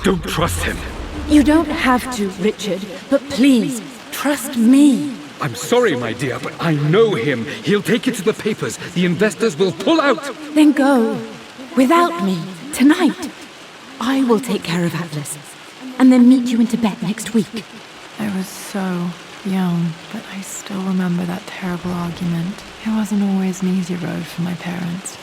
don't trust him. You don't have to, Richard, but please, trust me. I'm sorry, my dear, but I know him. He'll take it to the papers. The investors will pull out. Then go. Without me. Tonight. I will take care of Atlas. And then meet you in Tibet next week. I was so young, but I still remember that terrible argument. It wasn't always an easy road for my parents.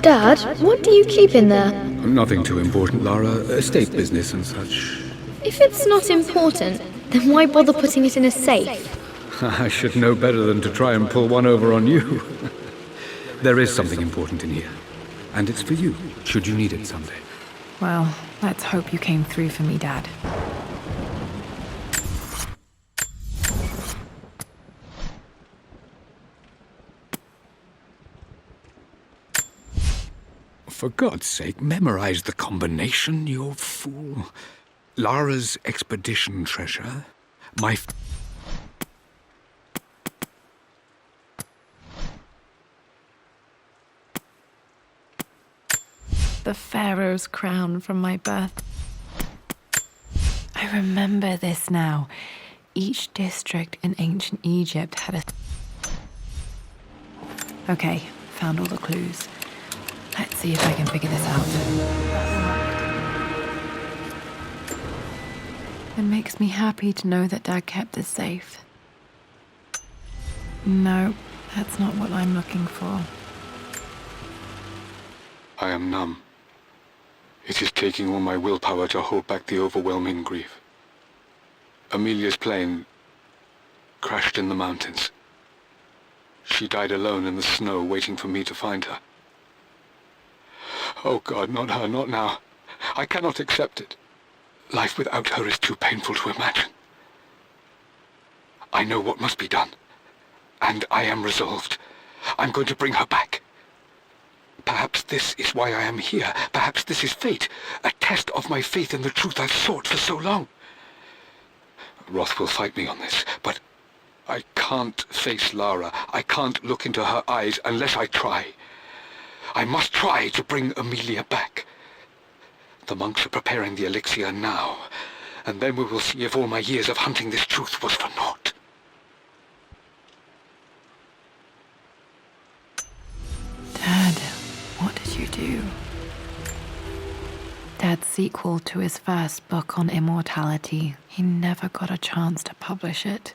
Dad, what do you keep in there? Nothing too important, Lara. Estate business and such. If it's not important, then why bother putting it in a safe? I should know better than to try and pull one over on you. There is something important in here. And it's for you, should you need it someday. Well, let's hope you came through for me, Dad. For God's sake, memorize the combination, you fool. Lara's expedition treasure, The Pharaoh's crown from my birth. I remember this now. Each district in ancient Egypt had a... Okay, found all the clues. Let's see if I can figure this out. It makes me happy to know that Dad kept this safe. No, that's not what I'm looking for. I am numb. It is taking all my willpower to hold back the overwhelming grief. Amelia's plane crashed in the mountains. She died alone in the snow, waiting for me to find her. Oh God, not her, not now. I cannot accept it. Life without her is too painful to imagine. I know what must be done. And I am resolved. I'm going to bring her back. Perhaps this is why I am here. Perhaps this is fate. A test of my faith in the truth I've sought for so long. Roth will fight me on this, but I can't face Lara. I can't look into her eyes unless I try. I must try to bring Amelia back. The monks are preparing the elixir now, and then we will see if all my years of hunting this truth was for naught. Dad, what did you do? Dad's sequel to his first book on immortality. He never got a chance to publish it.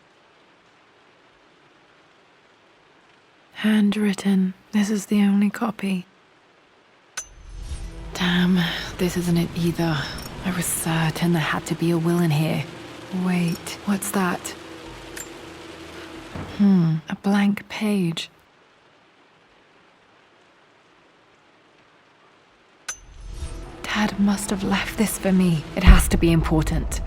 Handwritten. This is the only copy. Damn, this isn't it either. I was certain there had to be a will in here. Wait, what's that? A blank page. Dad must have left this for me. It has to be important.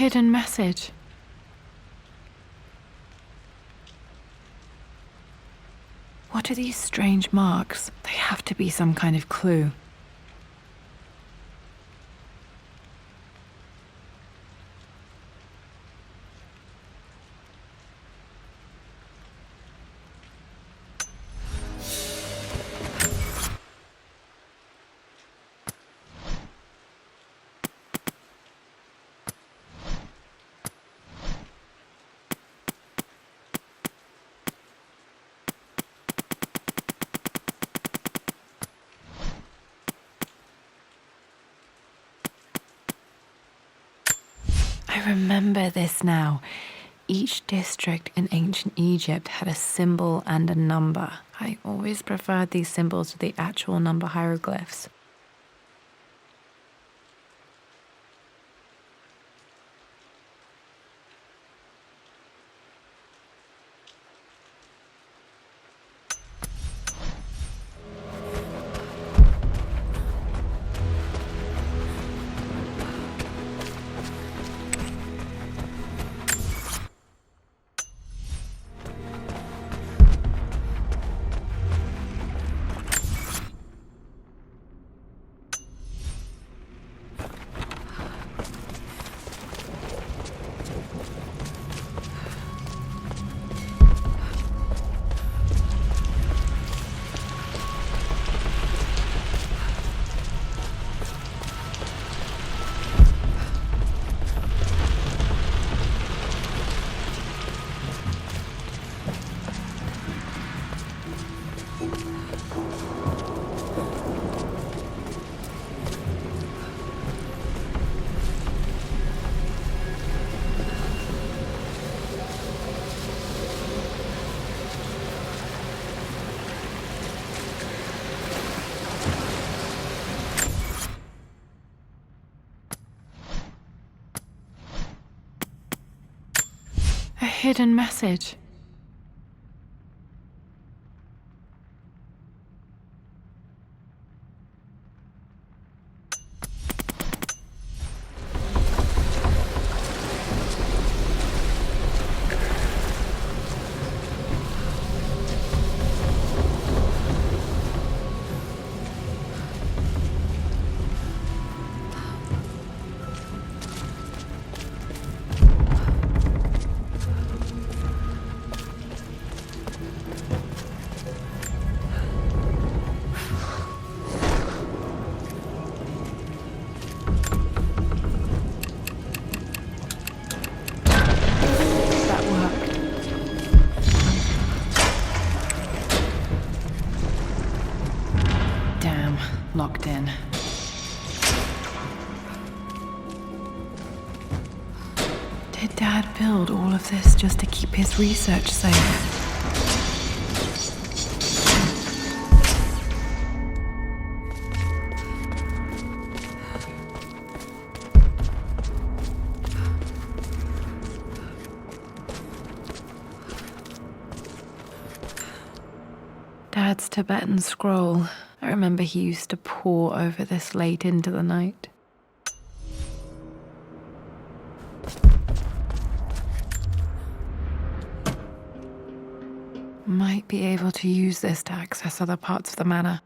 hidden message. What are these strange marks? They have to be some kind of clue. I remember this now. Each district in ancient Egypt had a symbol and a number. I always preferred these symbols to the actual number hieroglyphs. A hidden message. That worked. Damn, locked in. Did Dad build all of this just to keep his research safe? Dad's Tibetan scroll. I remember he used to pore over this late into the night. Might be able to use this to access other parts of the manor.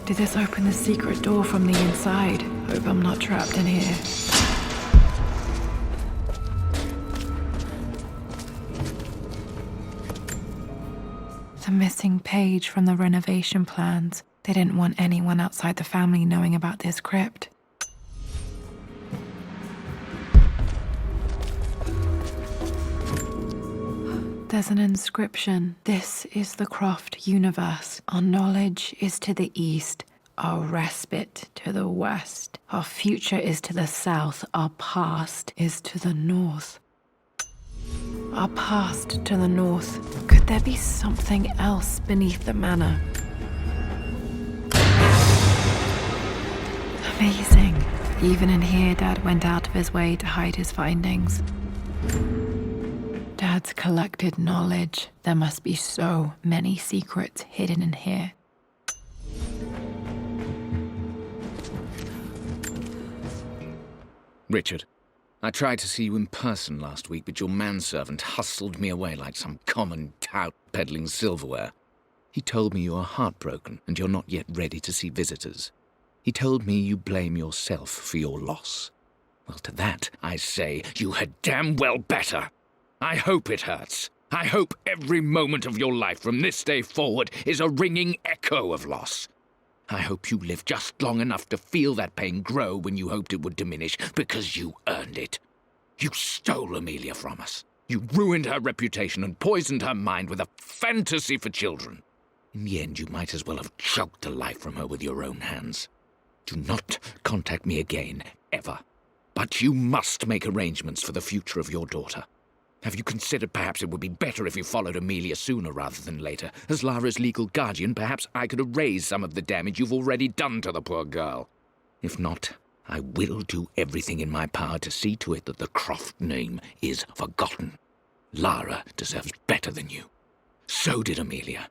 Did this open the secret door from the inside? Hope I'm not trapped in here. The missing page from the renovation plans. They didn't want anyone outside the family knowing about this crypt. There's an inscription. This is the Croft universe. Our knowledge is to the east, our respite to the west. Our future is to the south, our past is to the north. Our past to the north. Could there be something else beneath the manor? Amazing. Even in here, Dad went out of his way to hide his findings. Dad's collected knowledge. There must be so many secrets hidden in here. Richard, I tried to see you in person last week, but your manservant hustled me away like some common tout peddling silverware. He told me you are heartbroken and you're not yet ready to see visitors. He told me you blame yourself for your loss. Well, to that, I say you had damn well better. I hope it hurts. I hope every moment of your life from this day forward is a ringing echo of loss. I hope you live just long enough to feel that pain grow when you hoped it would diminish, because you earned it. You stole Amelia from us. You ruined her reputation and poisoned her mind with a fantasy for children. In the end, you might as well have choked the life from her with your own hands. Do not contact me again, ever. But you must make arrangements for the future of your daughter. Have you considered perhaps it would be better if you followed Amelia sooner rather than later? As Lara's legal guardian, perhaps I could erase some of the damage you've already done to the poor girl. If not, I will do everything in my power to see to it that the Croft name is forgotten. Lara deserves better than you. So did Amelia.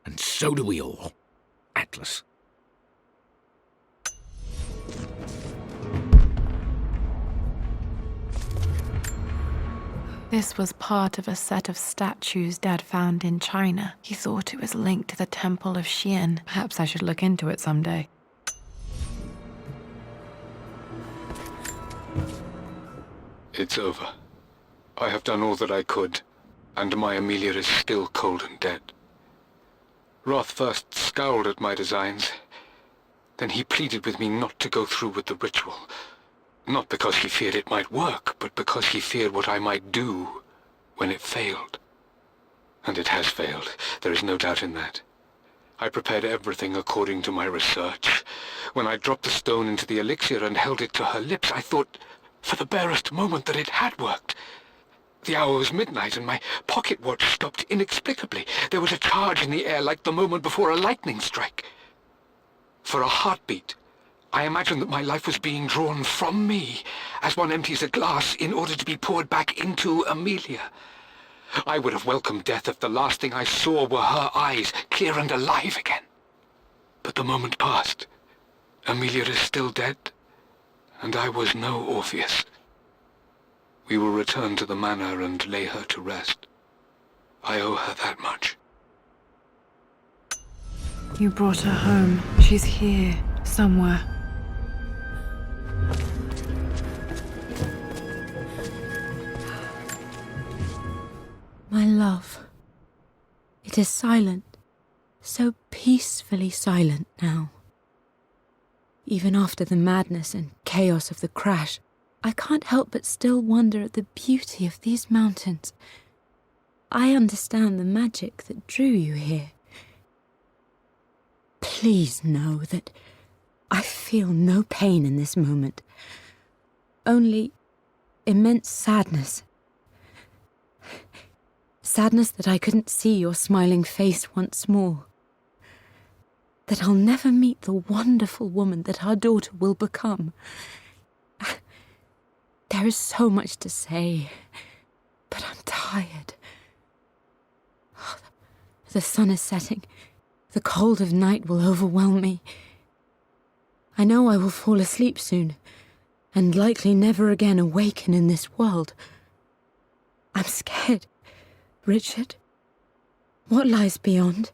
And so do we all. Atlas. This was part of a set of statues Dad found in China. He thought it was linked to the Temple of Xian. Perhaps I should look into it someday. It's over. I have done all that I could, and my Amelia is still cold and dead. Roth first scowled at my designs. Then he pleaded with me not to go through with the ritual. Not because he feared it might work, but because he feared what I might do when it failed. And it has failed. There is no doubt in that. I prepared everything according to my research. When I dropped the stone into the elixir and held it to her lips, I thought for the barest moment that it had worked. The hour was midnight, and my pocket watch stopped inexplicably. There was a charge in the air like the moment before a lightning strike. For a heartbeat, I imagined that my life was being drawn from me, as one empties a glass in order to be poured back into Amelia. I would have welcomed death if the last thing I saw were her eyes, clear and alive again. But the moment passed. Amelia is still dead, and I was no Orpheus. We will return to the manor and lay her to rest. I owe her that much. You brought her home. She's here, somewhere. My love, it is silent, so peacefully silent now. Even after the madness and chaos of the crash, I can't help but still wonder at the beauty of these mountains. I understand the magic that drew you here. Please know that I feel no pain in this moment, only immense sadness. Sadness that I couldn't see your smiling face once more. That I'll never meet the wonderful woman that our daughter will become. There is so much to say, but I'm tired. The sun is setting. The cold of night will overwhelm me. I know I will fall asleep soon, and likely never again awaken in this world. I'm scared. Richard, what lies beyond?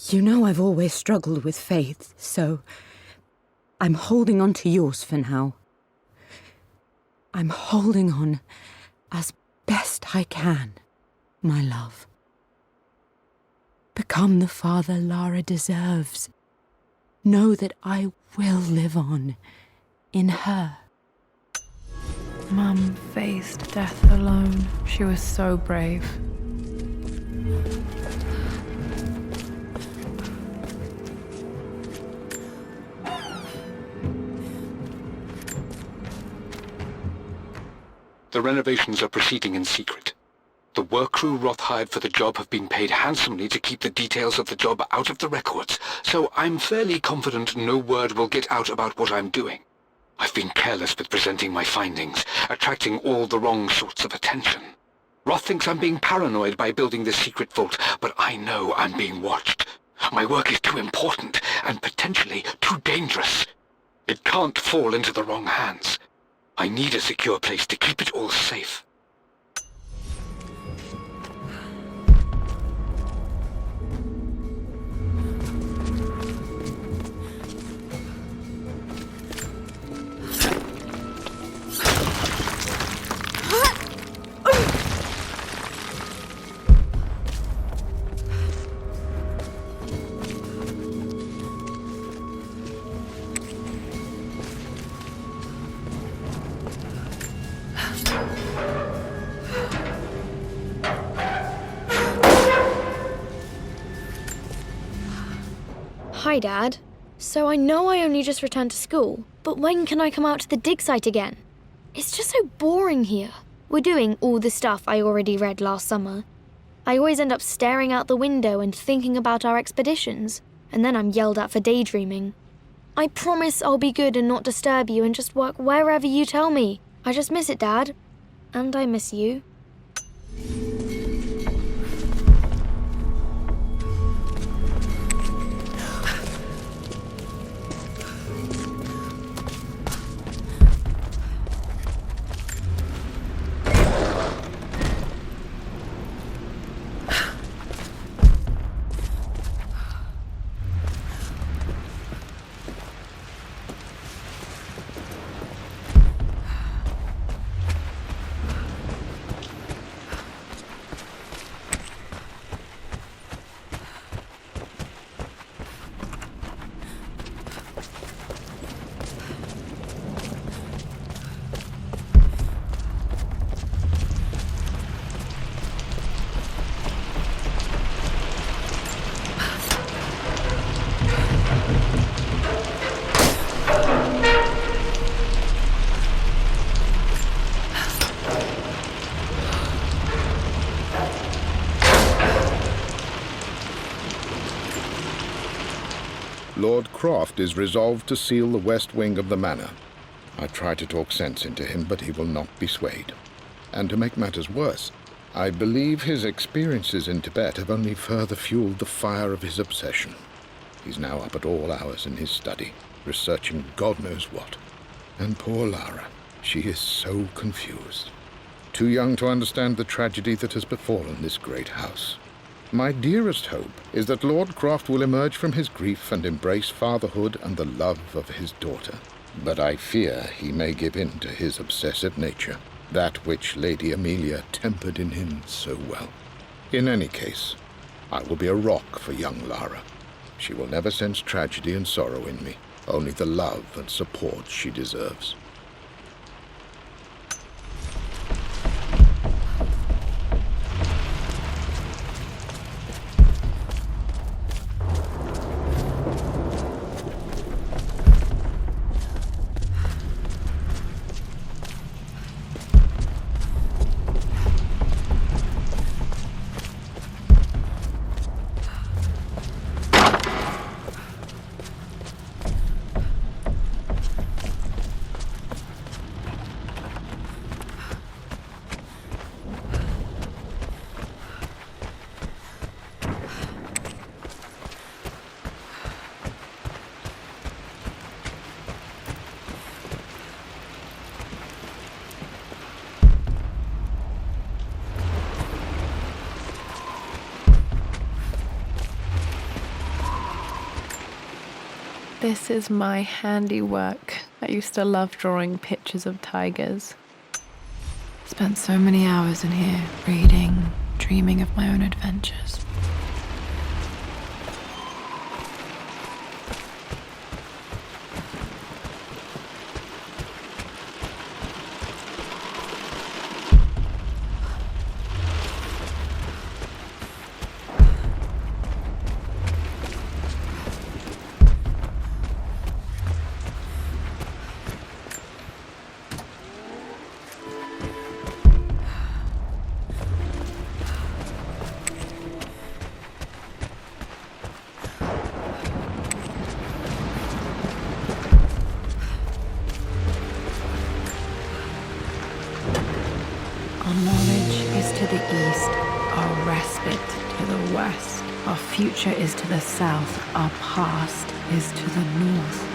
You know I've always struggled with faith, so I'm holding on to yours for now. I'm holding on as best I can, my love. Become the father Lara deserves. Know that I will live on in her. Mum faced death alone. She was so brave. The renovations are proceeding in secret. The work crew Roth hired for the job have been paid handsomely to keep the details of the job out of the records, so I'm fairly confident no word will get out about what I'm doing. I've been careless with presenting my findings, attracting all the wrong sorts of attention. Roth thinks I'm being paranoid by building this secret vault, but I know I'm being watched. My work is too important and potentially too dangerous. It can't fall into the wrong hands. I need a secure place to keep it all safe. Hi, Dad. So I know I only just returned to school, but when can I come out to the dig site again? It's just so boring here. We're doing all the stuff I already read last summer. I always end up staring out the window and thinking about our expeditions, and then I'm yelled at for daydreaming. I promise I'll be good and not disturb you and just work wherever you tell me. I just miss it, Dad. And I miss you. Lord Croft is resolved to seal the west wing of the manor. I try to talk sense into him, but he will not be swayed. And to make matters worse, I believe his experiences in Tibet have only further fueled the fire of his obsession. He's now up at all hours in his study, researching God knows what. And poor Lara, she is so confused. Too young to understand the tragedy that has befallen this great house. My dearest hope is that Lord Croft will emerge from his grief and embrace fatherhood and the love of his daughter. But I fear he may give in to his obsessive nature, that which Lady Amelia tempered in him so well. In any case, I will be a rock for young Lara. She will never sense tragedy and sorrow in me, only the love and support she deserves. This is my handiwork. I used to love drawing pictures of tigers. Spent so many hours in here, reading, dreaming of my own adventures. east, our respite to the west. Our future is to the south, our past is to the north.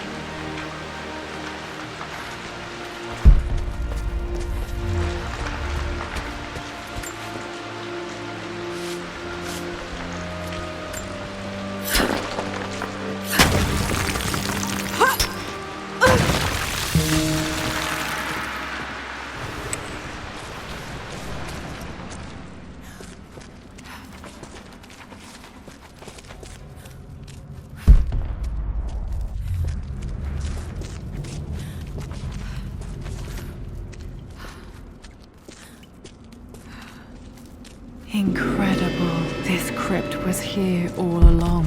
Incredible. This crypt was here all along.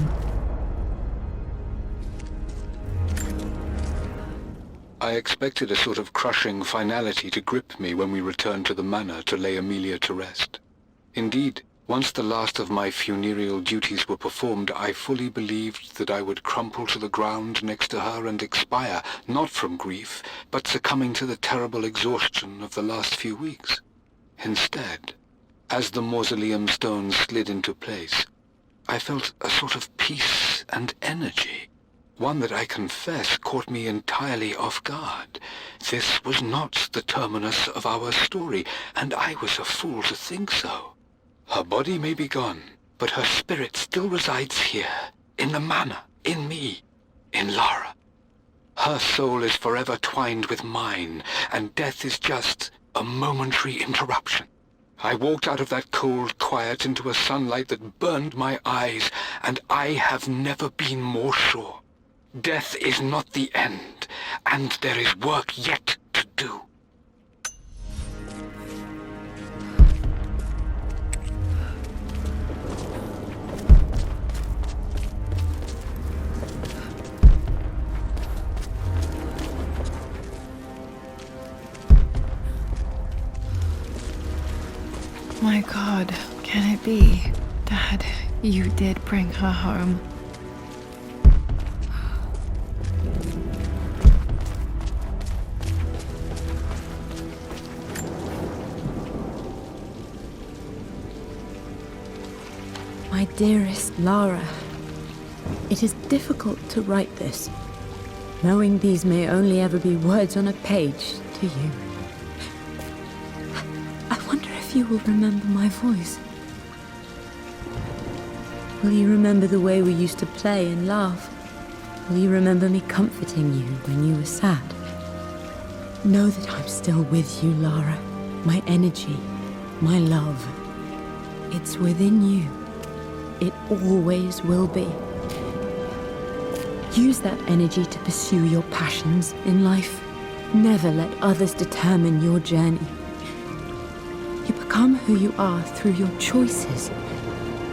I expected a sort of crushing finality to grip me when we returned to the manor to lay Amelia to rest. Indeed, once the last of my funereal duties were performed, I fully believed that I would crumple to the ground next to her and expire, not from grief, but succumbing to the terrible exhaustion of the last few weeks. Instead, as the mausoleum stones slid into place, I felt a sort of peace and energy, one that I confess caught me entirely off guard. This was not the terminus of our story, and I was a fool to think so. Her body may be gone, but her spirit still resides here, in the manor, in me, in Lara. Her soul is forever twined with mine, and death is just a momentary interruption. I walked out of that cold quiet into a sunlight that burned my eyes, and I have never been more sure. Death is not the end, and there is work yet to do. My God, can it be? Dad, you did bring her home. My dearest Lara, it is difficult to write this, knowing these may only ever be words on a page to you. I wonder if you will remember my voice. Will you remember the way we used to play and laugh? Will you remember me comforting you when you were sad? Know that I'm still with you, Lara. My energy, my love. It's within you. It always will be. Use that energy to pursue your passions in life. Never let others determine your journey. You become who you are through your choices,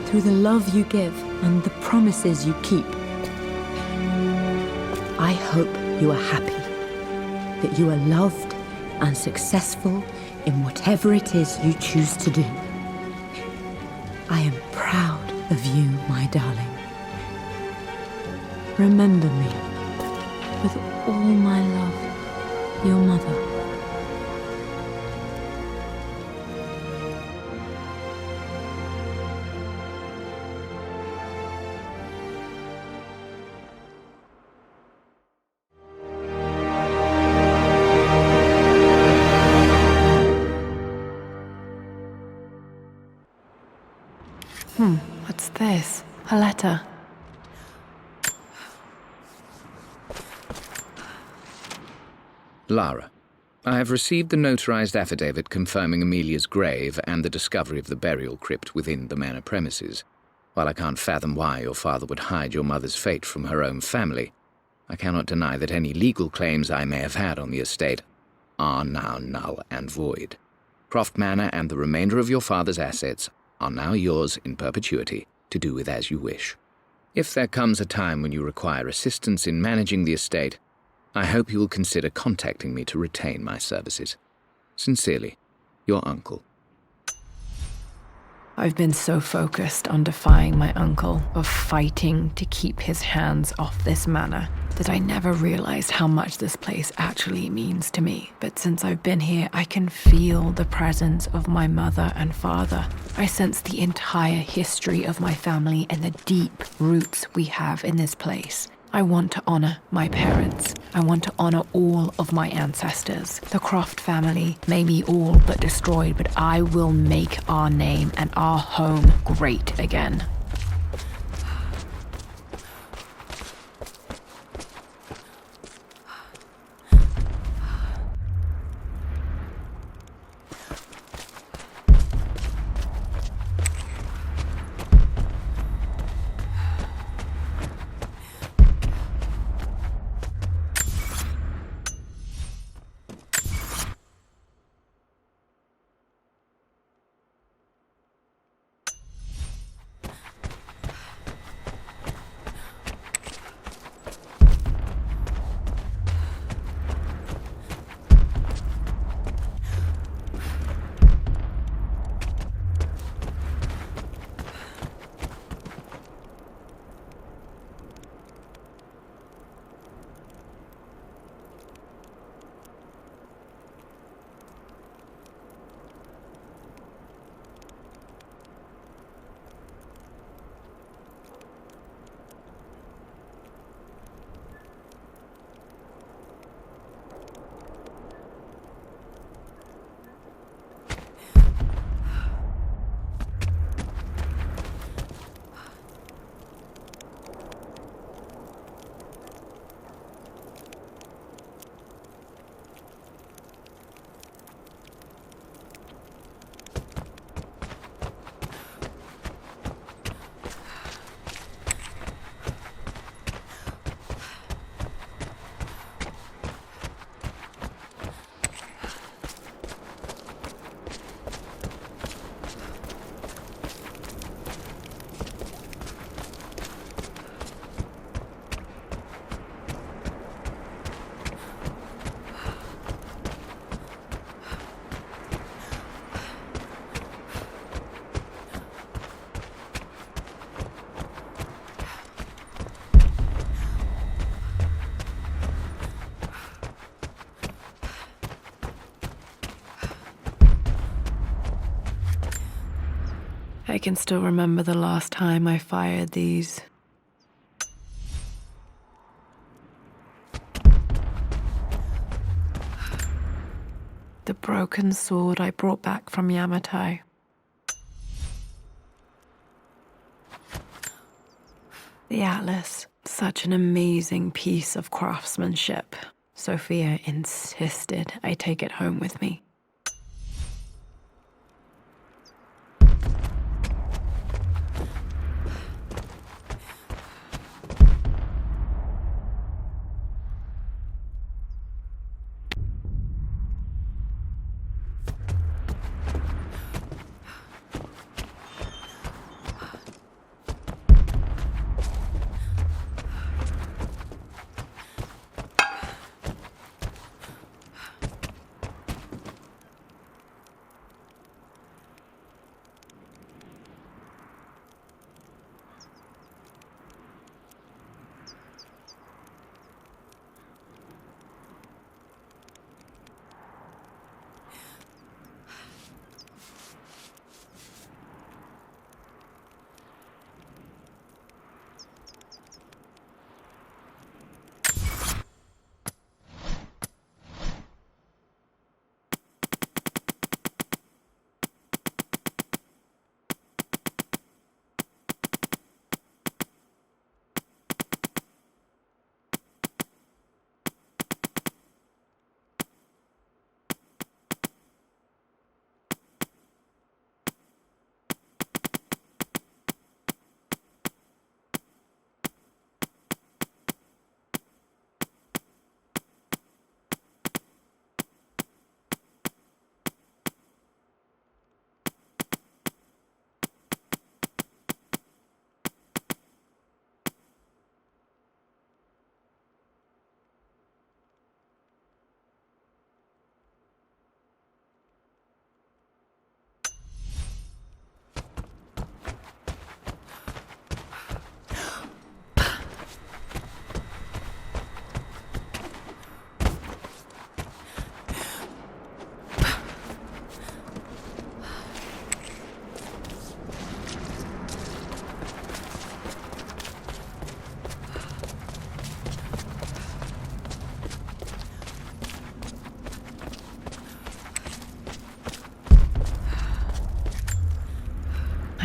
through the love you give and the promises you keep. I hope you are happy, that you are loved and successful in whatever it is you choose to do. I am proud of you, my darling. Remember me, with all my love, your mother. What's this? A letter. Lara, I have received the notarized affidavit confirming Amelia's grave and the discovery of the burial crypt within the manor premises. While I can't fathom why your father would hide your mother's fate from her own family, I cannot deny that any legal claims I may have had on the estate are now null and void. Croft Manor and the remainder of your father's assets are now yours in perpetuity to do with as you wish. If there comes a time when you require assistance in managing the estate, I hope you will consider contacting me to retain my services. Sincerely, your uncle. I've been so focused on defying my uncle, of fighting to keep his hands off this manor, that I never realized how much this place actually means to me. But since I've been here, I can feel the presence of my mother and father. I sense the entire history of my family and the deep roots we have in this place. I want to honor my parents. I want to honor all of my ancestors. The Croft family may be all but destroyed, but I will make our name and our home great again. I can still remember the last time I fired these. The broken sword I brought back from Yamato. The atlas, such an amazing piece of craftsmanship. Sophia insisted I take it home with me.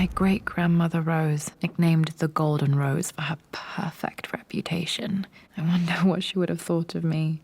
My great-grandmother Rose, nicknamed the Golden Rose for her perfect reputation. I wonder what she would have thought of me.